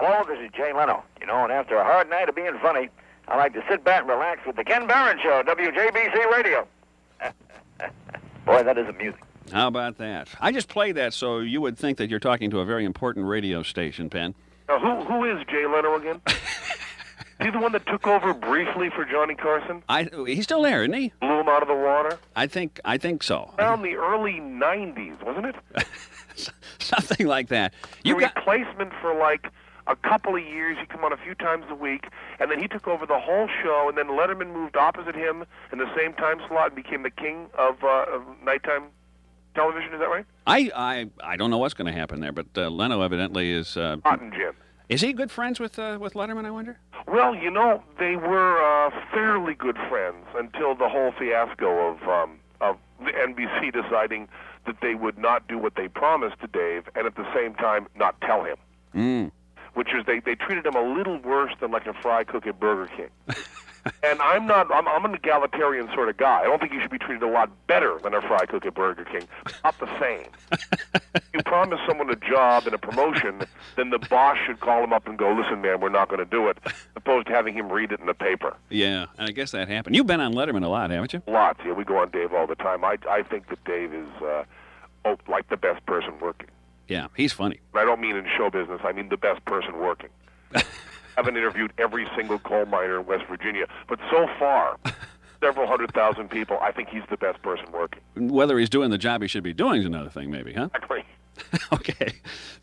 Hello, this is Jay Leno. You know, and after a hard night of being funny, I like to sit back and relax with the Ken Behrens Show, WJBC Radio. Boy, that is amusing. How about that? I just played that so you would think that you're talking to a very important radio station, Penn. Now, who is Jay Leno again? Is he the one that took over briefly for Johnny Carson? He's still there, isn't he? Blew him out of the water? I think so. Around the early 90s, wasn't it? Something like that. Replacement for like a couple of years. He'd come on a few times a week, and then he took over the whole show, and then Letterman moved opposite him in the same time slot and became the king of nighttime television. Is that right? I don't know what's going to happen there, but Leno evidently is... Hot and Jim. Is he good friends with Letterman, I wonder? Well, you know, they were fairly good friends until the whole fiasco of the NBC deciding that they would not do what they promised to Dave, and at the same time not tell him. Mm. Which is they treated him a little worse than like a fry cook at Burger King. And I'm an egalitarian sort of guy. I don't think you should be treated a lot better than a fry cook at Burger King. Not the same. You promise someone a job and a promotion, then the boss should call him up and go, listen, man, we're not going to do it, opposed to having him read it in the paper. Yeah, I guess that happened. You've been on Letterman a lot, haven't you? Lots, yeah. We go on Dave all the time. I think that Dave is like the best person working. Yeah, he's funny. I don't mean in show business. I mean the best person working. I haven't interviewed every single coal miner in West Virginia, but so far, several 100,000 people, I think he's the best person working. Whether he's doing the job he should be doing is another thing, maybe, huh? Exactly. Okay.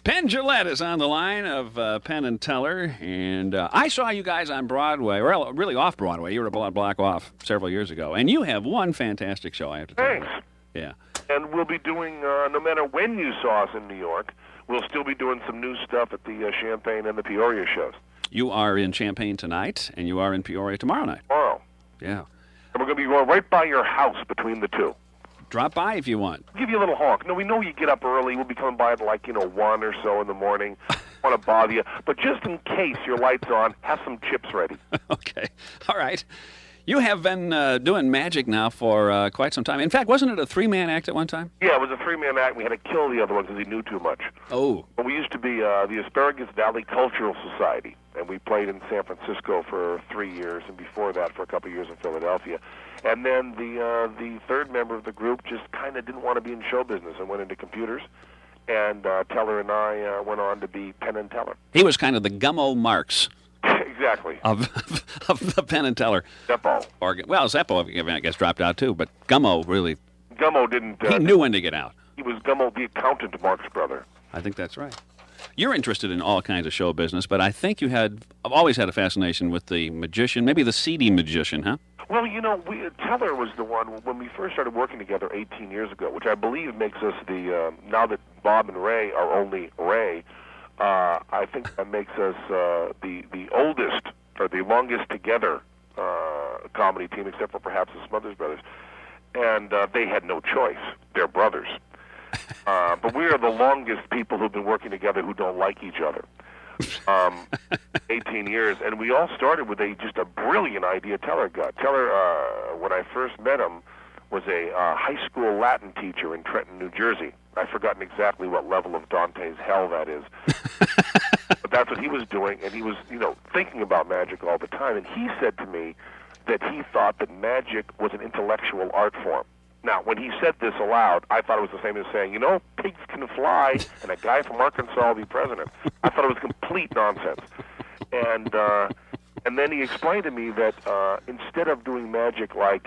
Penn Jillette is on the line of Penn and Teller, and I saw you guys on Broadway, or really off Broadway. You were a block off several years ago, and you have one fantastic show, I have to tell you. Thanks. Yeah. And we'll be doing, no matter when you saw us in New York, we'll still be doing some new stuff at the Champaign and the Peoria shows. You are in Champaign tonight, and you are in Peoria tomorrow night. Tomorrow. Yeah. And we're going to be going right by your house between the two. Drop by if you want. We'll give you a little honk. No, we know you get up early. We'll be coming by at 1 or so in the morning. Want to bother you. But just in case your light's on, have some chips ready. Okay. All right. You have been doing magic now for quite some time. In fact, wasn't it a three-man act at one time? Yeah, it was a three-man act. We had to kill the other one because he knew too much. Oh. But we used to be the Asparagus Valley Cultural Society, and we played in San Francisco for 3 years, and before that for a couple of years in Philadelphia. And then the third member of the group just kind of didn't want to be in show business and went into computers. And Teller and I went on to be Penn and Teller. He was kind of the Gummo Marx. Exactly. Of the Penn and Teller. Zeppo. Well, Zeppo, I guess, dropped out too, but Gummo really... Gummo didn't... he knew when to get out. He was Gummo, the accountant, Mark's brother. I think that's right. You're interested in all kinds of show business, but I think I've always had a fascination with the magician, maybe the seedy magician, huh? Well, you know, Teller was the one, when we first started working together 18 years ago, which I believe makes us now that Bob and Ray are only Ray, I think that makes us the oldest or the longest together comedy team, except for perhaps the Smothers Brothers. And they had no choice. They're brothers. But we are the longest people who've been working together who don't like each other. 18 years. And we all started with just a brilliant idea Teller got. Teller, when I first met him, was a high school Latin teacher in Trenton, New Jersey. I've forgotten exactly what level of Dante's hell that is. But that's what he was doing, and he was, thinking about magic all the time. And he said to me that he thought that magic was an intellectual art form. Now, when he said this aloud, I thought it was the same as saying, pigs can fly, and a guy from Arkansas will be president. I thought it was complete nonsense. And then he explained to me that instead of doing magic like,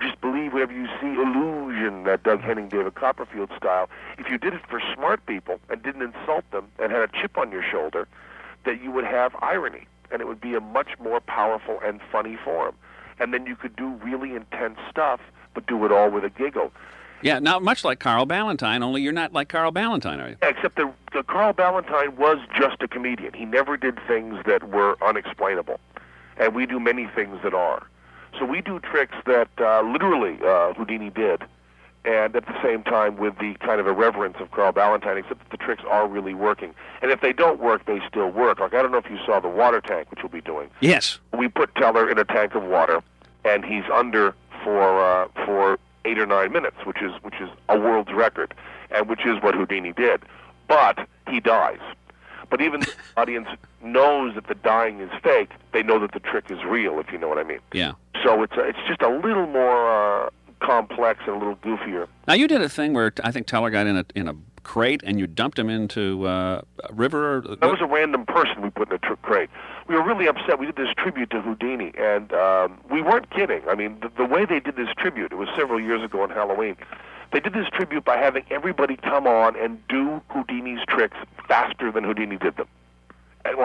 just believe whatever you see, illusion, that Doug Henning, David Copperfield style, if you did it for smart people and didn't insult them and had a chip on your shoulder, that you would have irony, and it would be a much more powerful and funny form. And then you could do really intense stuff, but do it all with a giggle. Yeah, now much like Carl Ballantine, only you're not like Carl Ballantine, are you? Yeah, except the Carl Ballantine was just a comedian. He never did things that were unexplainable. And we do many things that are. So we do tricks that literally Houdini did, and at the same time with the kind of irreverence of Carl Ballantine, except that the tricks are really working. And if they don't work, they still work. Like, I don't know if you saw the water tank, which we'll be doing. Yes. We put Teller in a tank of water, and he's under for 8 or 9 minutes, which is a world's record, and which is what Houdini did. But he dies. But even the audience knows that the dying is fake, they know that the trick is real, if you know what I mean. Yeah. So it's just a little more complex and a little goofier. Now, you did a thing where I think Teller got in a crate and you dumped him into a river. That was a random person we put in a crate. We were really upset. We did this tribute to Houdini, and we weren't kidding. I mean, the way they did this tribute, it was several years ago on Halloween. They did this tribute by having everybody come on and do Houdini's tricks faster than Houdini did them. And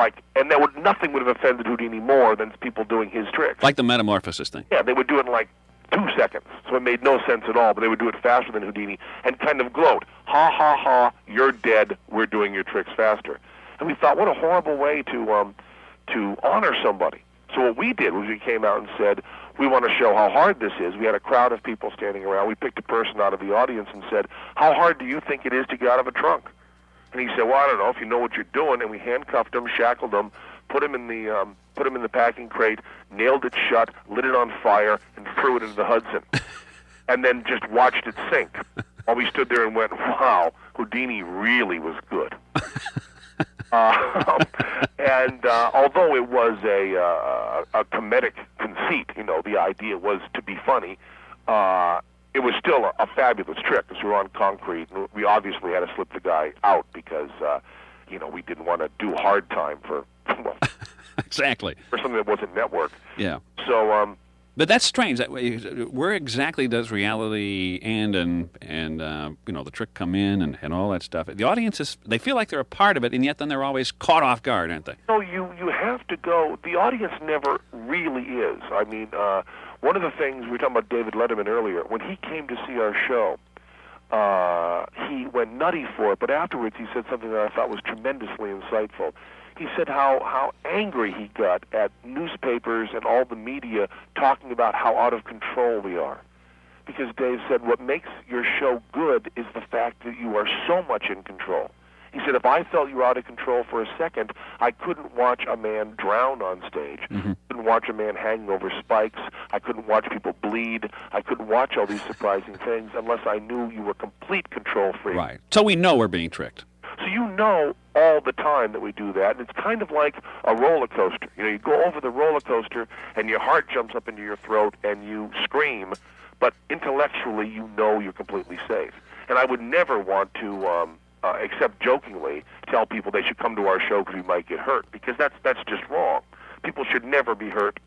nothing would have offended Houdini more than people doing his tricks. Like the metamorphosis thing. Yeah, they would do it in like 2 seconds, so it made no sense at all, but they would do it faster than Houdini and kind of gloat. Ha, ha, ha, you're dead, we're doing your tricks faster. And we thought, what a horrible way to honor somebody. So what we did was we came out and said, we want to show how hard this is. We had a crowd of people standing around. We picked a person out of the audience and said, how hard do you think it is to get out of a trunk? And he said, well, I don't know, if you know what you're doing. And we handcuffed him, shackled him, put him in the packing crate, nailed it shut, lit it on fire, and threw it into the Hudson. And then just watched it sink. While we stood there and went, wow, Houdini really was good. And although it was a comedic conceit, the idea was to be funny, it was still a fabulous trick because we were on concrete. And we obviously had to slip the guy out because, we didn't want to do hard time for exactly. For something that wasn't network. Yeah. So, but that's strange. Where exactly does reality end and the trick come in and all that stuff? The audiences, they feel like they're a part of it, and yet then they're always caught off guard, aren't they? No, you have to go. The audience never really is. I mean, one of the things, we were talking about David Letterman earlier, when he came to see our show, he went nutty for it, but afterwards he said something that I thought was tremendously insightful. He said how angry he got at newspapers and all the media talking about how out of control we are. Because Dave said what makes your show good is the fact that you are so much in control. He said, if I felt you were out of control for a second, I couldn't watch a man drown on stage. Mm-hmm. I couldn't watch a man hanging over spikes. I couldn't watch people bleed. I couldn't watch all these surprising things unless I knew you were complete control freak. Right. So we know we're being tricked. So you know all the time that we do that, and it's kind of like a roller coaster. You go over the roller coaster, and your heart jumps up into your throat, and you scream, but intellectually you know you're completely safe. And I would never want to, except jokingly, tell people they should come to our show because we might get hurt, because that's just wrong. People should never be hurt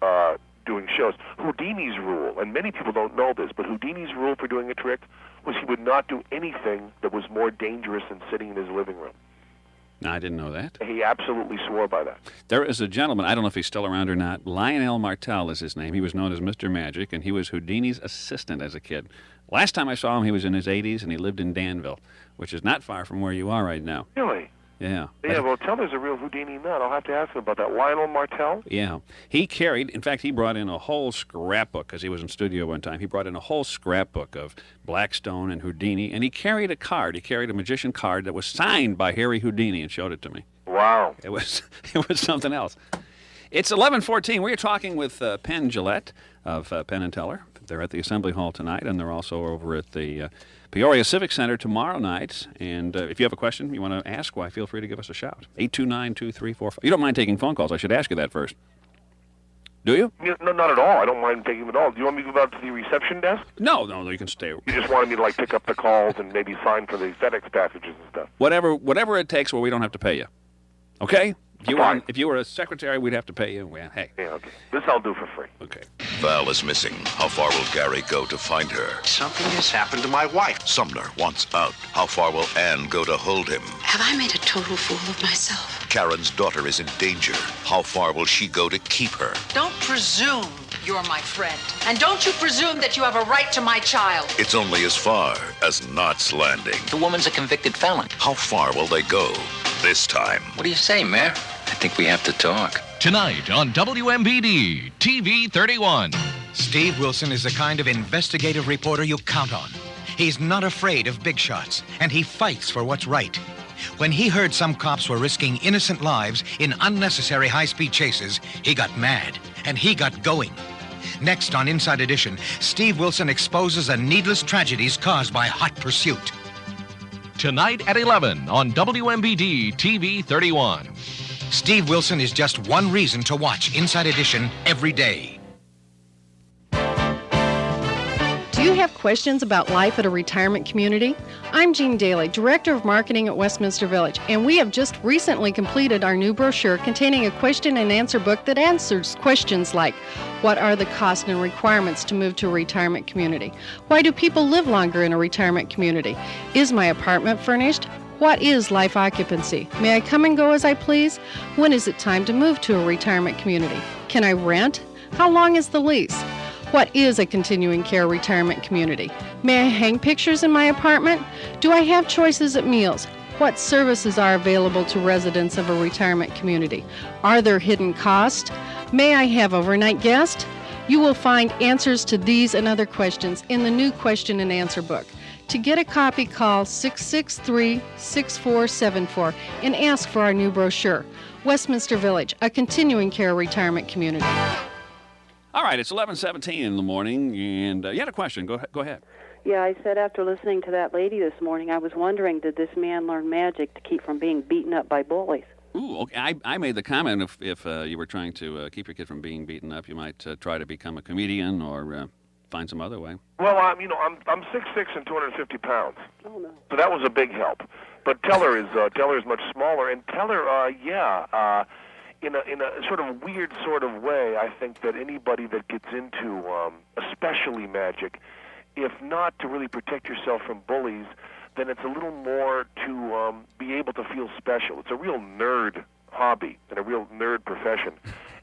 doing shows. Houdini's rule, and many people don't know this, but Houdini's rule for doing a trick was he would not do anything that was more dangerous than sitting in his living room. No, I didn't know that. He absolutely swore by that. There is a gentleman, I don't know if he's still around or not, Lionel Martel is his name. He was known as Mr. Magic, and he was Houdini's assistant as a kid. Last time I saw him, he was in his 80s, and he lived in Danville, which is not far from where you are right now. Really? Yeah. Yeah, well, Teller's a real Houdini nut. I'll have to ask him about that. Lionel Martel? Yeah. He carried, in fact, he brought in a whole scrapbook, because he was in studio one time. He brought in a whole scrapbook of Blackstone and Houdini, and he carried a card. He carried a magician card that was signed by Harry Houdini and showed it to me. Wow. It was something else. It's 11:14. We're talking with Penn Jillette of Penn and Teller. They're at the Assembly Hall tonight, and they're also over at the Peoria Civic Center tomorrow night. And if you have a question you want to ask, why, feel free to give us a shout. 829-2345. You don't mind taking phone calls. I should ask you that first. Do you? No, not at all. I don't mind taking them at all. Do you want me to go out to the reception desk? No, you can stay. You just wanted me to, pick up the calls and maybe sign for the FedEx packages and stuff. Whatever it takes where we don't have to pay you. Okay? Fine. If you were a secretary, we'd have to pay you. Well, hey. Yeah, okay. This I'll do for free. Okay. Val is missing. How far will Gary go to find her? Something has happened to my wife. Sumner wants out. How far will Ann go to hold him? Have I made a total fool of myself? Karen's daughter is in danger. How far will she go to keep her? Don't presume you're my friend. And don't you presume that you have a right to my child. It's only as far as Knots Landing. The woman's a convicted felon. How far will they go this time? What do you say, Mayor? I think we have to talk. Tonight on WMBD TV 31. Steve Wilson is the kind of investigative reporter you count on. He's not afraid of big shots, and he fights for what's right. When he heard some cops were risking innocent lives in unnecessary high-speed chases, he got mad, and he got going. Next on Inside Edition, Steve Wilson exposes the needless tragedies caused by hot pursuit. tonight at 11 on WMBD TV 31. Steve Wilson is just one reason to watch Inside Edition every day. Do you have questions about life at a retirement community? I'm Jean Daly, Director of Marketing at Westminster Village, and we have just recently completed our new brochure containing a question and answer book that answers questions like, what are the costs and requirements to move to a retirement community? Why do people live longer in a retirement community? Is my apartment furnished? What is life occupancy? May I come and go as I please? When is it time to move to a retirement community? Can I rent? How long is the lease? What is a continuing care retirement community? May I hang pictures in my apartment? Do I have choices at meals? What services are available to residents of a retirement community? Are there hidden costs? May I have overnight guests? You will find answers to these and other questions in the new question and answer book. To get a copy, call 663-6474 and ask for our new brochure. Westminster Village, a continuing care retirement community. All right, it's 11:17 in the morning, and you had a question. Go ahead. Yeah, I said after listening to that lady this morning, I was wondering, did this man learn magic to keep from being beaten up by bullies? Ooh, okay. I made the comment if you were trying to keep your kid from being beaten up, you might try to become a comedian or find some other way. Well, I'm 6'6" and 250 pounds. Oh no! So that was a big help. But Teller is much smaller, and Teller, in a sort of weird sort of way, I think that anybody that gets into, especially magic, if not to really protect yourself from bullies, then it's a little more to be able to feel special. It's a real nerd hobby and a real nerd profession.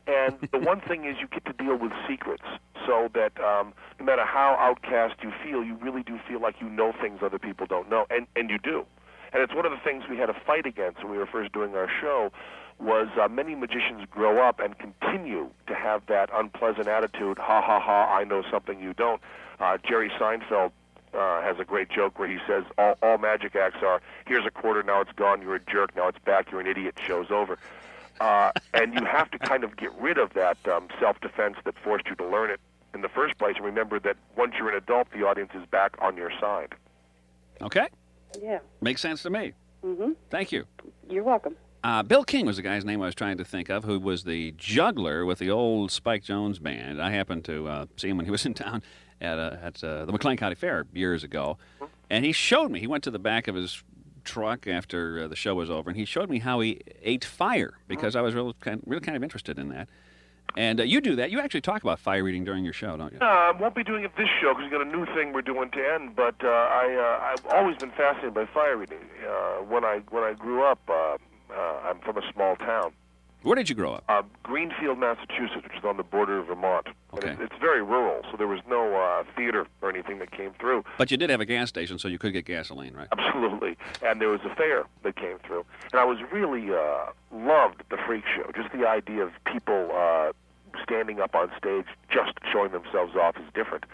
And the one thing is you get to deal with secrets, so that no matter how outcast you feel, you really do feel like you know things other people don't know, and you do. And it's one of the things we had to fight against when we were first doing our show, was many magicians grow up and continue to have that unpleasant attitude, ha, ha, ha, I know something you don't. Jerry Seinfeld has a great joke where he says all magic acts are, here's a quarter, now it's gone, you're a jerk, now it's back, you're an idiot, show's over. And you have to kind of get rid of that self-defense that forced you to learn it in the first place, and remember that once you're an adult, the audience is back on your side. Okay. Yeah. Makes sense to me. Mm-hmm. Thank you. You're welcome. Bill King was the guy's name I was trying to think of, who was the juggler with the old Spike Jones band. I happened to see him when he was in town at the McLean County Fair years ago, and he showed me. He went to the back of his truck after the show was over, and he showed me how he ate fire, because I was really kind of interested in that. And you do that. You actually talk about fire eating during your show, don't you? I won't be doing it this show because we've got a new thing we're doing to end. But I've always been fascinated by fire eating. When I grew up, I'm from a small town. Where did you grow up? Greenfield, Massachusetts, which is on the border of Vermont. Okay. And it's very rural, so there was no theater or anything that came through. But you did have a gas station, so you could get gasoline, right? Absolutely. And there was a fair that came through. And I was really loved the freak show. Just the idea of people standing up on stage just showing themselves off is different.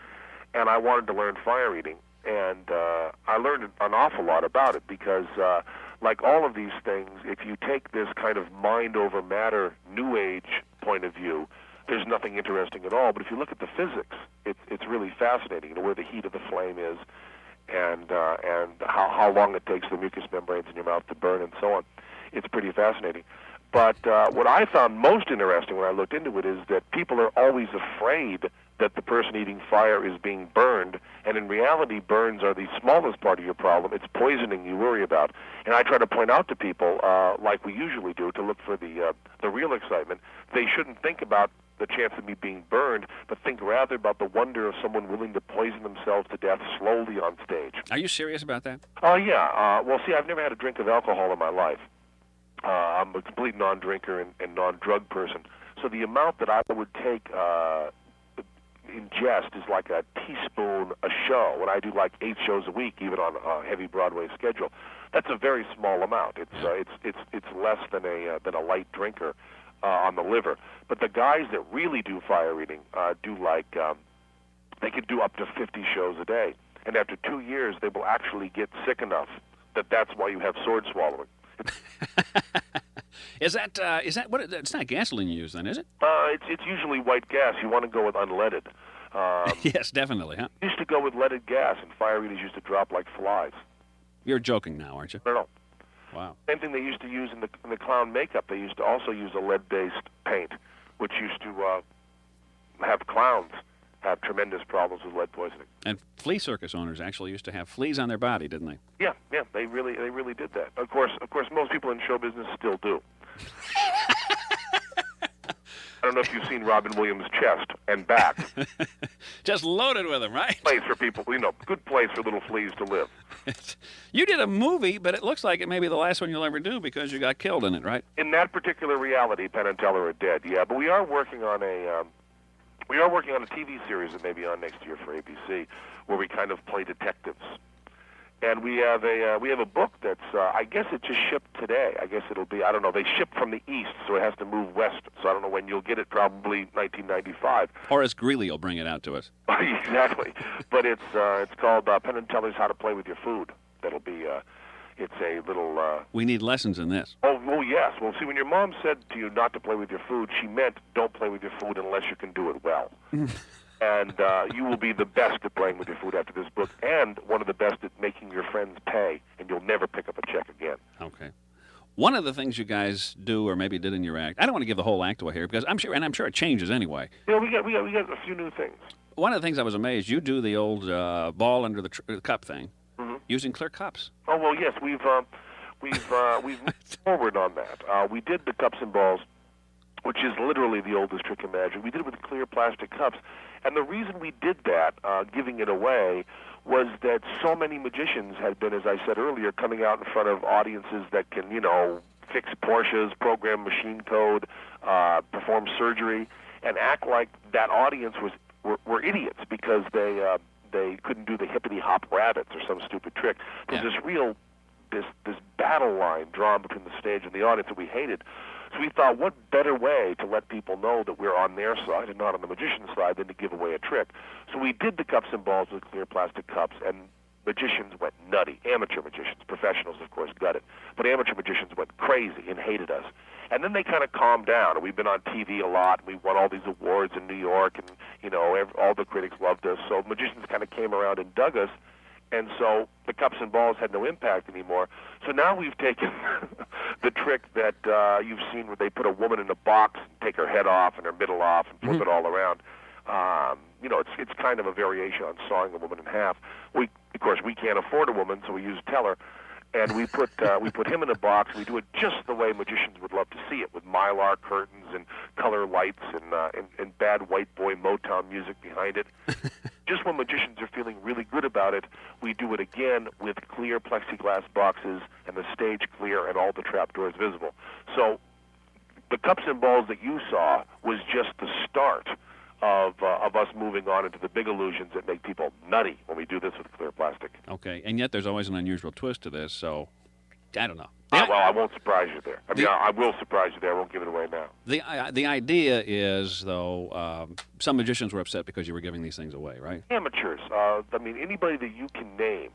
And I wanted to learn fire eating. And I learned an awful lot about it because, like all of these things, if you take this kind of mind over matter, new age point of view, there's nothing interesting at all. But if you look at the physics, it's really fascinating, you know, where the heat of the flame is, and how long it takes the mucous membranes in your mouth to burn, and so on. It's pretty fascinating. But what I found most interesting when I looked into it is that people are always afraid that the person eating fire is being burned, and in reality, burns are the smallest part of your problem. It's poisoning you worry about. And I try to point out to people, like we usually do, to look for the real excitement. They shouldn't think about the chance of me being burned, but think rather about the wonder of someone willing to poison themselves to death slowly on stage. Are you serious about that? Oh, yeah. Well, see, I've never had a drink of alcohol in my life. I'm a complete non-drinker and non-drug person. So the amount that I would take ingest is like a teaspoon a show. When I do like 8 shows a week, even on a heavy Broadway schedule, that's a very small amount. It's less than a light drinker on the liver. But the guys that really do fire eating do like they could do up to 50 shows a day, and after 2 years, they will actually get sick enough that that's why you have sword swallowing. Is that what? It's not gasoline you use then, is it? It's usually white gas. You want to go with unleaded. Yes, definitely, huh? Used to go with leaded gas, and fire eaters used to drop like flies. You're joking now, aren't you? No. Wow. Same thing they used to use in the clown makeup. They used to also use a lead-based paint, which used to have clowns have tremendous problems with lead poisoning. And flea circus owners actually used to have fleas on their body, didn't they? Yeah, they really did that. Of course, most people in show business still do. I don't know if you've seen Robin Williams' chest and back. Just loaded with them, right? Place for people, good place for little fleas to live. You did a movie, but it looks like it may be the last one you'll ever do because you got killed in it, right? In that particular reality, Penn and Teller are dead. Yeah, but we are working on a TV series that may be on next year for ABC, where we kind of play detectives. And we have a book that's I guess it just shipped today. I guess it'll be, I don't know. They ship from the east, so it has to move west. So I don't know when you'll get it. Probably 1995. Horace Greeley will bring it out to us. Exactly. But it's called Penn and Teller's How to Play with Your Food. That'll be it's a little. We need lessons in this. Oh yes. Well, see, when your mom said to you not to play with your food, she meant don't play with your food unless you can do it well. And you will be the best at playing with your food after this book, and one of the best at making your friends pay, and you'll never pick up a check again. Okay. One of the things you guys do, or maybe did in your act, I don't want to give the whole act away here, because I'm sure it changes anyway. Yeah, we got a few new things. One of the things I was amazed, you do the old ball under the cup thing, using clear cups. Oh well, yes, we've moved forward on that. We did the cups and balls, which is literally the oldest trick in magic. We did it with clear plastic cups. And the reason we did that, giving it away, was that so many magicians had been, as I said earlier, coming out in front of audiences that can, fix Porsches, program machine code, perform surgery, and act like that audience were idiots because they couldn't do the hippity hop rabbits or some stupid trick. There's this battle line drawn between the stage and the audience that we hated. So we thought, what better way to let people know that we're on their side and not on the magician's side than to give away a trick? So we did the cups and balls with clear plastic cups, and magicians went nutty. Amateur magicians, professionals, of course, got it. But amateur magicians went crazy and hated us. And then they kind of calmed down, and we've been on TV a lot, and we won all these awards in New York, and, all the critics loved us. So magicians kind of came around and dug us. And so the cups and balls had no impact anymore. So now we've taken the trick that you've seen where they put a woman in a box and take her head off and her middle off and flip it all around. It's kind of a variation on sawing a woman in half. Of course, we can't afford a woman, so we use Teller. And we put him in a box. And we do it just the way magicians would love to see it, with Mylar curtains and color lights and bad white boy Motown music behind it. Just when magicians are feeling really good about it, we do it again with clear plexiglass boxes and the stage clear and all the trapdoors visible. So the cups and balls that you saw was just the start of us moving on into the big illusions that make people nutty when we do this with clear plastic. Okay, and yet there's always an unusual twist to this, so I don't know. Well, I won't surprise you there. I will surprise you there. I won't give it away now. The idea is, though, some magicians were upset because you were giving these things away, right? Amateurs. Anybody that you can name,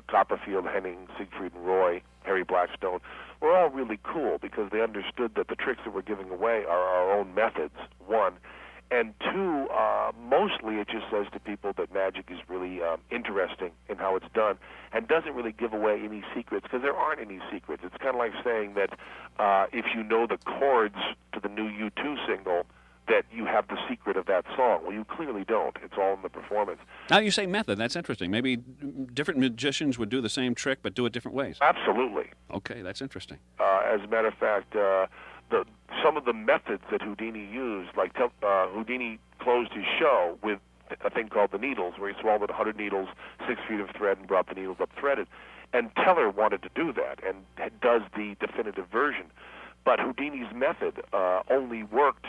Copperfield, Henning, Siegfried and Roy, Harry Blackstone, were all really cool because they understood that the tricks that we're giving away are our own methods, one. And two, mostly it just says to people that magic is really interesting in how it's done and doesn't really give away any secrets because there aren't any secrets. It's kind of like saying that if you know the chords to the new U2 single, that you have the secret of that song. Well, you clearly don't. It's all in the performance. Now you say method. That's interesting. Maybe different magicians would do the same trick but do it different ways. Absolutely. Okay, that's interesting. As a matter of fact, some of the methods that Houdini used, like Houdini closed his show with a thing called the needles, where he swallowed 100 needles, 6 feet of thread, and brought the needles up threaded. And Teller wanted to do that and does the definitive version. But Houdini's method only worked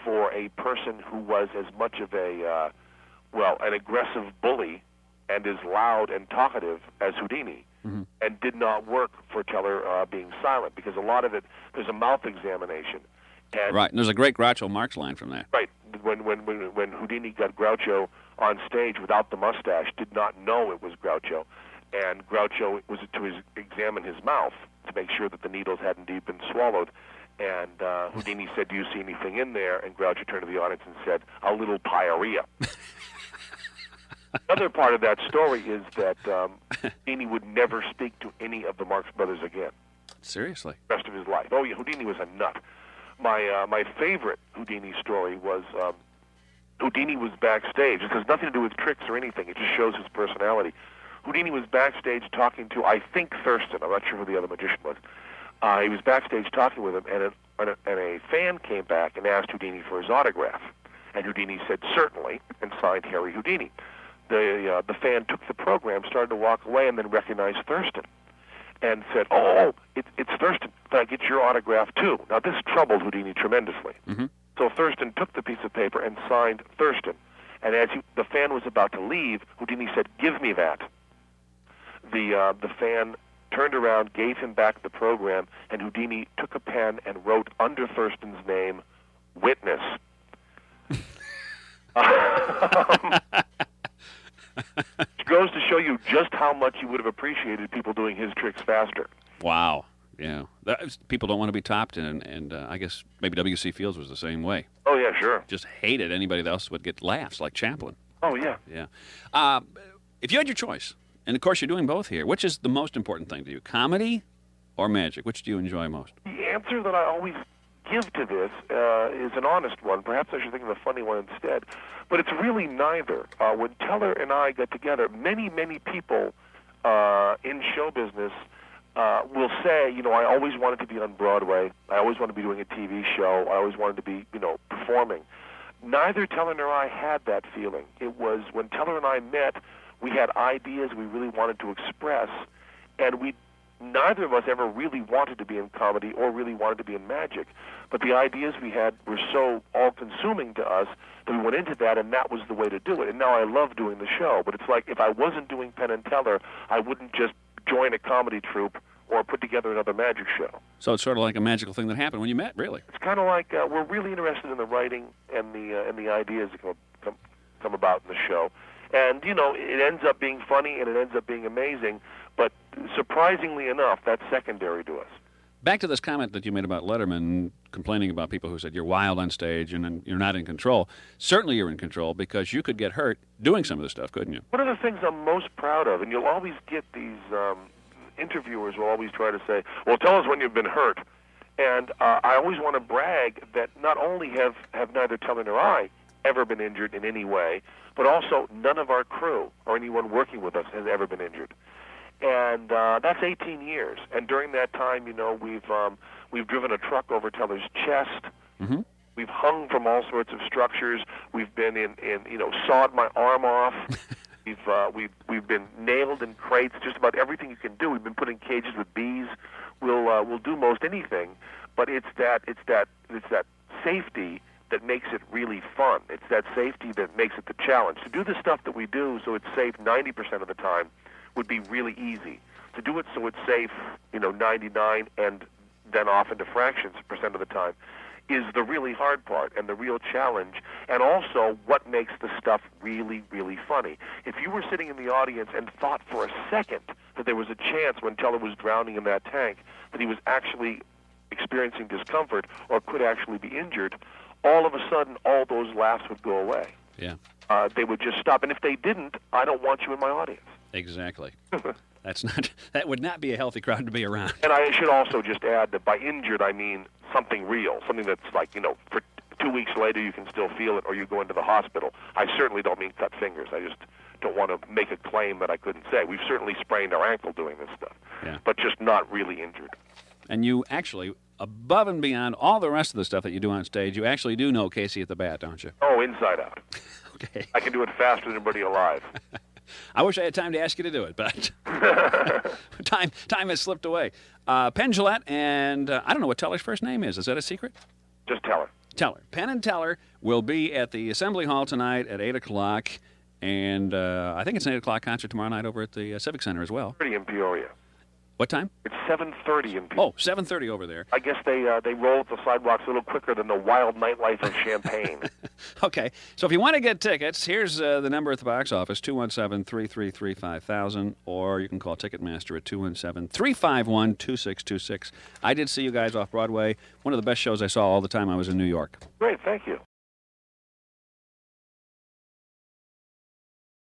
for a person who was as much of an aggressive bully and as loud and talkative as Houdini. Mm-hmm. And did not work for Teller being silent, because a lot of it, there's a mouth examination. And right, and there's a great Groucho Marx line from that. Right, when Houdini got Groucho on stage without the mustache, did not know it was Groucho, and Groucho was to examine his mouth to make sure that the needles had indeed been swallowed. And Houdini said, "Do you see anything in there?" And Groucho turned to the audience and said, "A little pyorrhea." Another part of that story is that Houdini would never speak to any of the Marx Brothers again. Seriously? The rest of his life. Oh, yeah, Houdini was a nut. My favorite Houdini story was Houdini was backstage. It has nothing to do with tricks or anything. It just shows his personality. Houdini was backstage talking to, I think, Thurston. I'm not sure who the other magician was. He was backstage talking with him, and a fan came back and asked Houdini for his autograph. And Houdini said, certainly, and signed Harry Houdini. The fan took the program, started to walk away, and then recognized Thurston and said, it's Thurston. Can I get your autograph, too? Now, this troubled Houdini tremendously. Mm-hmm. So Thurston took the piece of paper and signed Thurston. And as the fan was about to leave, Houdini said, give me that. The fan turned around, gave him back the program, and Houdini took a pen and wrote under Thurston's name, Witness. It goes to show you just how much he would have appreciated people doing his tricks faster. Wow. Yeah. People don't want to be topped, and I guess maybe W.C. Fields was the same way. Oh, yeah, sure. Just hated anybody else would get laughs, like Chaplin. Oh, yeah. Yeah. If you had your choice, and of course you're doing both here, which is the most important thing to you, comedy or magic? Which do you enjoy most? The answer that I always give to this is an honest one. Perhaps I should think of a funny one instead. But it's really neither. When Teller and I got together, many, many people in show business will say, I always wanted to be on Broadway. I always wanted to be doing a TV show. I always wanted to be, performing. Neither Teller nor I had that feeling. It was when Teller and I met, we had ideas we really wanted to express, and neither of us ever really wanted to be in comedy or really wanted to be in magic. But the ideas we had were so all-consuming to us that we went into that, and that was the way to do it. And now I love doing the show, but it's like if I wasn't doing Penn and Teller, I wouldn't just join a comedy troupe or put together another magic show. So it's sort of like a magical thing that happened when you met, really. It's kind of like we're really interested in the writing and the ideas that come about in the show. And, it ends up being funny and it ends up being amazing, but surprisingly enough, that's secondary to us. Back to this comment that you made about Letterman complaining about people who said you're wild on stage and you're not in control. Certainly you're in control because you could get hurt doing some of this stuff, couldn't you? One of the things I'm most proud of, and you'll always get these interviewers will always try to say, well, tell us when you've been hurt. And I always want to brag that not only have neither Teller nor I ever been injured in any way, but also none of our crew or anyone working with us has ever been injured. And that's 18 years. And during that time, we've driven a truck over Teller's chest. Mm-hmm. We've hung from all sorts of structures. We've been in sawed my arm off. We've been nailed in crates. Just about everything you can do. We've been put in cages with bees. We'll do most anything. But it's that safety that makes it really fun. It's that safety that makes it the challenge. To do the stuff that we do so it's safe 90% of the time would be really easy. To do it so it's safe, 99 and then off into fractions percent of the time is the really hard part and the real challenge, and also what makes the stuff really, really funny. If you were sitting in the audience and thought for a second that there was a chance when Teller was drowning in that tank that he was actually experiencing discomfort or could actually be injured, all of a sudden all those laughs would go away. Yeah. They would just stop. And if they didn't, I don't want you in my audience. Exactly. That would not be a healthy crowd to be around. And I should also just add that by injured, I mean something real, something that's like, for 2 weeks later you can still feel it or you go into the hospital. I certainly don't mean cut fingers. I just don't want to make a claim that I couldn't say. We've certainly sprained our ankle doing this stuff, but just not really injured. And you actually, above and beyond all the rest of the stuff that you do on stage, you actually do know Casey at the bat, don't you? Oh, inside out. Okay. I can do it faster than anybody alive. I wish I had time to ask you to do it, but time has slipped away. Penn Jillette and I don't know what Teller's first name is. Is that a secret? Just Teller. Teller. Penn and Teller will be at the Assembly Hall tonight at 8 o'clock, and I think it's an 8 o'clock concert tomorrow night over at the Civic Center as well. 7:30 in Peoria. What time? It's 7:30 in Peoria. Oh, 7:30 over there. I guess they roll up the sidewalks a little quicker than the wild nightlife of Champaign. Okay, so if you want to get tickets, here's the number at the box office, 217-333-5000, or you can call Ticketmaster at 217-351-2626. I did see you guys off Broadway. One of the best shows I saw all the time I was in New York. Great, thank you.